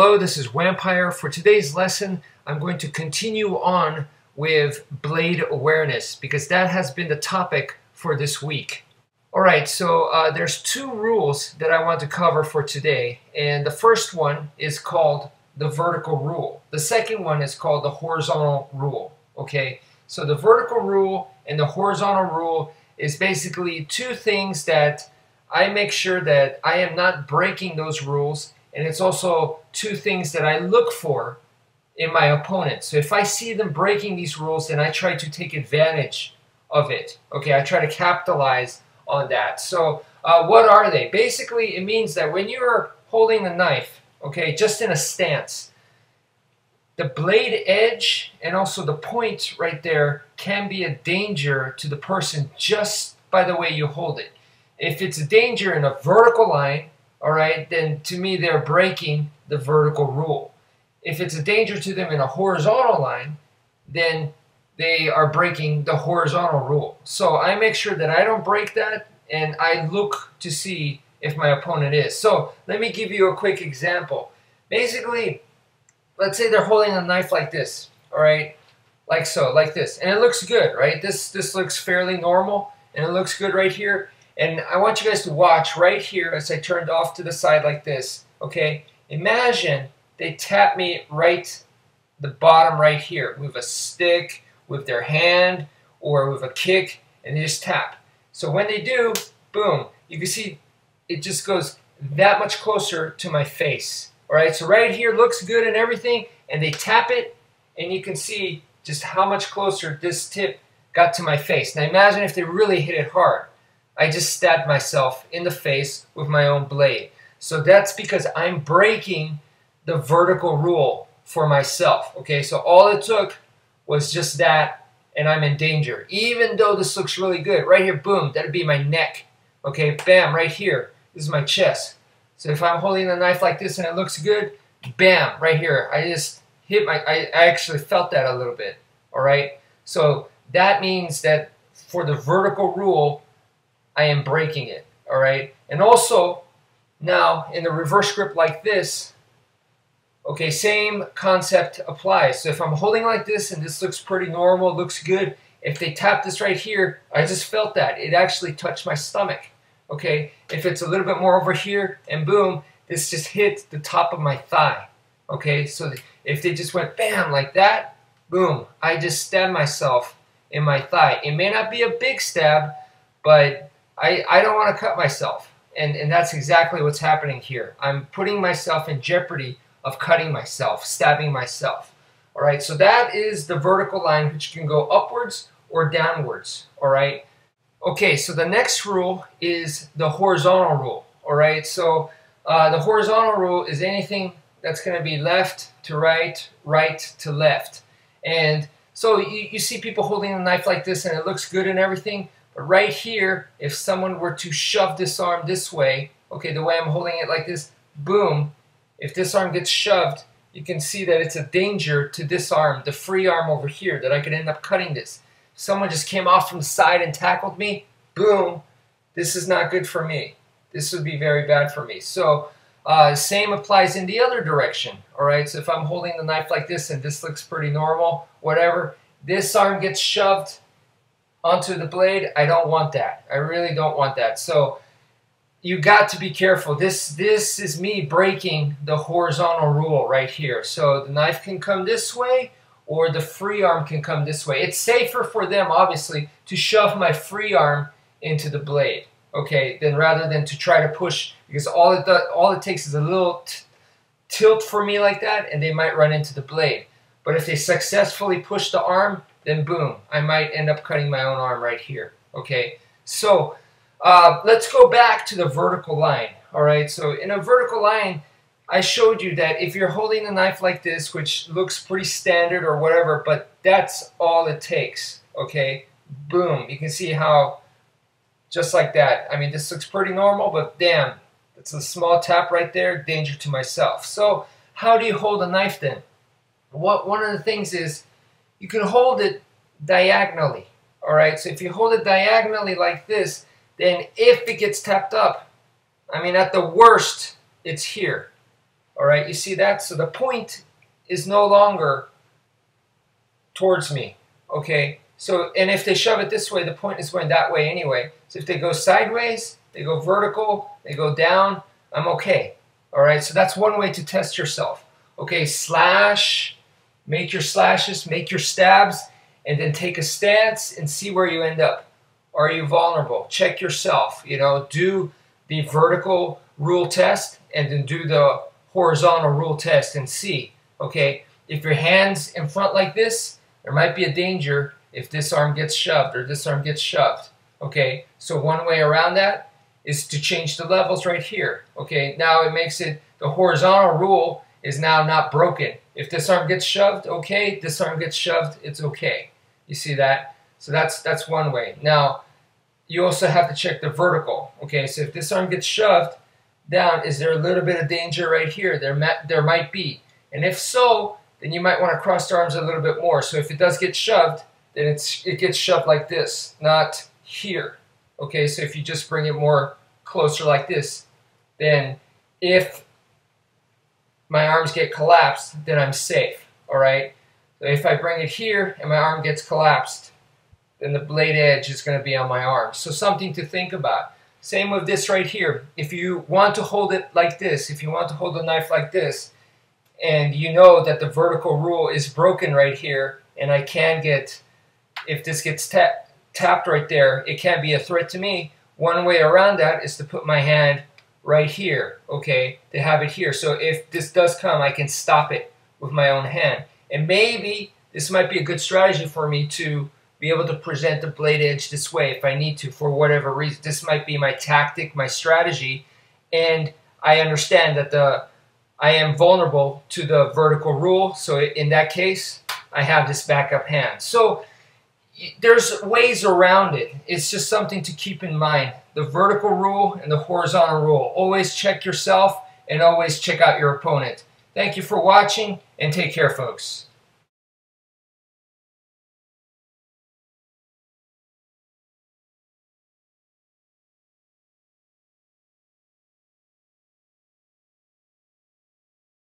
Hello, this is wmpyr. For today's lesson, I'm going to continue on with blade awareness because that has been the topic for this week. Alright, so there's two rules that I want to cover for today, and the first one is called the vertical rule. The second one is called the horizontal rule. Okay, so the vertical rule and the horizontal rule is basically two things that I make sure that I am not breaking those rules, and it's also two things that I look for in my opponent. So if I see them breaking these rules, then I try to take advantage of it. Okay, I try to capitalize on that. So what are they? Basically, it means that when you're holding the knife, okay, just in a stance, the blade edge and also the point right there can be a danger to the person just by the way you hold it. If it's a danger in a vertical line, all right, then to me they're breaking the vertical rule. If it's a danger to them in a horizontal line, then they are breaking the horizontal rule. So I make sure that I don't break that, and I look to see if my opponent is. So let me give you a quick example. Basically, let's say they're holding a knife like this, all right, like so, like this, and it looks good, right? This looks fairly normal, and it looks good right here. And I want you guys to watch right here as I turned off to the side like this, okay? Imagine they tap me right the bottom right here with a stick, with their hand, or with a kick, and they just tap. So when they do, boom, you can see it just goes that much closer to my face. All right, so right here looks good and everything, and they tap it, and you can see just how much closer this tip got to my face. Now imagine if they really hit it hard. I just stabbed myself in the face with my own blade. So that's because I'm breaking the vertical rule for myself. Okay, so all it took was just that, and I'm in danger. Even though this looks really good. Right here, boom, that'd be my neck. Okay, bam, right here. This is my chest. So if I'm holding the knife like this and it looks good, bam, right here. I just hit I actually felt that a little bit. All right, so that means that for the vertical rule, I am breaking it, all right? And also, now, in the reverse grip like this, okay, same concept applies. So if I'm holding like this and this looks pretty normal, looks good, if they tap this right here, I just felt that. It actually touched my stomach, okay? If it's a little bit more over here, and boom, this just hit the top of my thigh, okay? So if they just went bam like that, boom, I just stabbed myself in my thigh. It may not be a big stab, but I don't want to cut myself, and that's exactly what's happening here. I'm putting myself in jeopardy of cutting myself, stabbing myself. All right, so that is the vertical line, which can go upwards or downwards. All right. Okay, so the next rule is the horizontal rule. All right, so the horizontal rule is anything that's going to be left to right, right to left. And so you see people holding a knife like this, and it looks good and everything. But right here, if someone were to shove this arm this way, okay, the way I'm holding it like this, boom, if this arm gets shoved, you can see that it's a danger to this arm, the free arm over here, that I could end up cutting this. If someone just came off from the side and tackled me, boom, this is not good for me. This would be very bad for me. So same applies in the other direction, all right? So if I'm holding the knife like this and this looks pretty normal, whatever, this arm gets shoved onto the blade, I don't want that. I really don't want that. So you got to be careful. This is me breaking the horizontal rule right here. So the knife can come this way, or the free arm can come this way. It's safer for them, obviously, to shove my free arm into the blade, okay, than rather than to try to push, because all it takes is a little tilt for me like that, and they might run into the blade. But if they successfully push the arm, then boom, I might end up cutting my own arm right here, okay? So let's go back to the vertical line, all right? So in a vertical line, I showed you that if you're holding a knife like this, which looks pretty standard or whatever, but that's all it takes, okay? Boom, you can see how, just like that. I mean, this looks pretty normal, but damn, it's a small tap right there, danger to myself. So how do you hold a knife then? One of the things is, you can hold it diagonally, all right? So if you hold it diagonally like this, then if it gets tapped up, I mean, at the worst, it's here, All right, you see that? So the point is no longer towards me. Okay, so, and if they shove it this way, the point is going that way anyway. So if they go sideways, they go vertical, they go down, I'm okay. All right, so that's one way to test yourself. Okay, slash, make your slashes, make your stabs, and then take a stance and see where you end up. Are you vulnerable? Check yourself. You know, do the vertical rule test and then do the horizontal rule test and see. Okay, if your hand's in front like this, there might be a danger if this arm gets shoved or this arm gets shoved. Okay, so one way around that is to change the levels right here. Okay, now it makes it, the horizontal rule is now not broken. If this arm gets shoved, okay. This arm gets shoved, it's okay. You see that? So that's one way. Now, you also have to check the vertical. Okay, so if this arm gets shoved down, is there a little bit of danger right here? There might be. And if so, then you might want to cross the arms a little bit more. So if it does get shoved, then it gets shoved like this, not here. Okay, so if you just bring it more closer like this, then if my arms get collapsed, then I'm safe. All right. So if I bring it here and my arm gets collapsed, then the blade edge is going to be on my arm. So something to think about. Same with this right here. If you want to hold it like this, if you want to hold the knife like this, and you know that the vertical rule is broken right here, and I can get, if this gets tapped right there, it can be a threat to me. One way around that is to put my hand right here, okay, to have it here. So if this does come, I can stop it with my own hand. And maybe this might be a good strategy for me to be able to present the blade edge this way if I need to, for whatever reason. This might be my tactic, my strategy, and I understand that I am vulnerable to the vertical rule, so in that case, I have this backup hand. So there's ways around it. It's just something to keep in mind. The vertical rule and the horizontal rule. Always check yourself and always check out your opponent. Thank you for watching, and take care, folks.